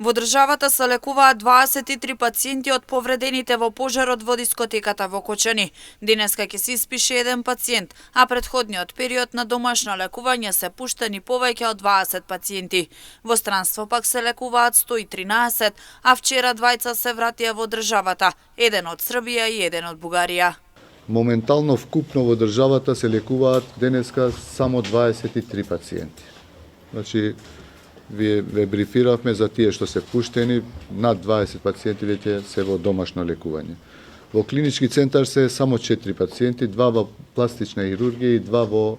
Во државата се лекуваат 23 пациенти од повредените во пожарот во дискотеката во Кочани. Денеска ќе се испише еден пациент, а предходниот период на домашно лекување се пуштени повеќе од 20 пациенти. Во странство пак се лекуваат 113, а вчера двајца се вратија во државата, еден од Србија и еден од Бугарија. Моментално вкупно во државата се лекуваат денеска само 23 пациенти. Значи, ве брифиравме за тие што се пуштени, над 20 пациенти веќе се во домашно лекување. Во клинички центар се само 4 пациенти, 2 во пластична хирургија и 2 во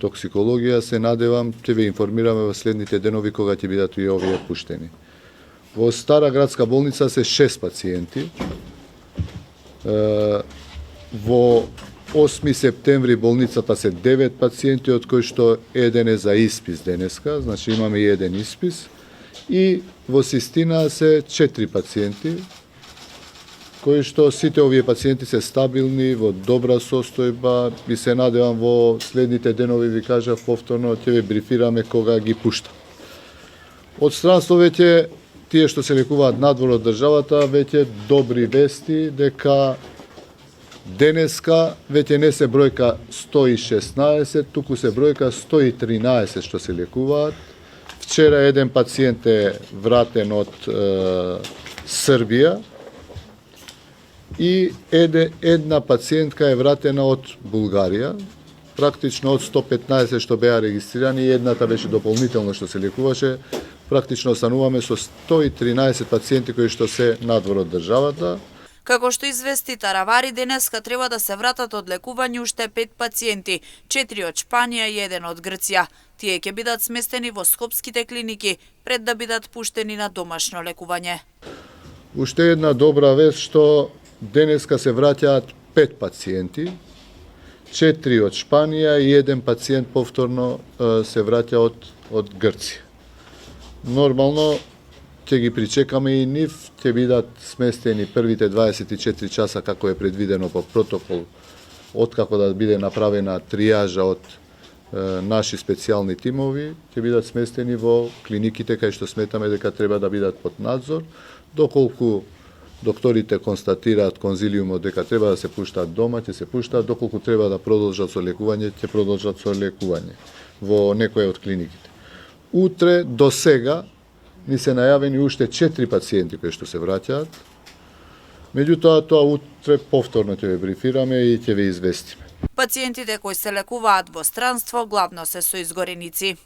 токсикологија. Се надевам, ќе ве информираме во следните денови кога ќе бидат и овие пуштени. Во Стара градска болница се 6 пациенти. Во 8 септември болницата се 9 пациенти, од кои што еден е за испис денеска, значи имаме и еден испис. И во Систина се 4 пациенти, кои што сите овие пациенти се стабилни, во добра состојба и се надевам во следните денови, ви кажав повторно, ќе ве брифираме кога ги пушта. Од странство веќе тие што се лекуваат надвор од државата, веќе добри вести дека денеска веќе не се бројка 116, туку се бројка 113 што се лекуваат. Вчера еден пациент е вратен од Србија и една пациентка е вратена од Бугарија. Практично од 115 што беа регистрирани, едната беше дополнително што се лекуваше. Практично остануваме со 113 пациенти кои што се надвор од државата. Како што извести Таравари, денеска треба да се вратат од лекување уште 5 пациенти, 4 од Шпанија и 1 од Грција. Тие ќе бидат сместени во скопските клиники пред да бидат пуштени на домашно лекување. Уште една добра вест што денеска се враќаат 5 пациенти, 4 од Шпанија и 1 пациент повторно се враќа од Грција. Нормално ќе ги причекаме и нив, ќе бидат сместени првите 24 часа како е предвидено по протокол, откако да биде направена тријажа од наши специјални тимови, ќе бидат сместени во клиниките кај што сметаме дека треба да бидат под надзор, доколку докторите констатираат конзилиумот дека треба да се пуштаат дома, ќе се пуштаат, доколку треба да продолжат со лекување, ќе продолжат со лекување во некоја од клиниките. Утре до сега ни се најавени уште 4 пациенти кои што се враќаат. Меѓутоа, тоа утре повторно ќе ве брифираме и ќе ве известиме. Пациентите кои се лекуваат во странство главно се со изгореници.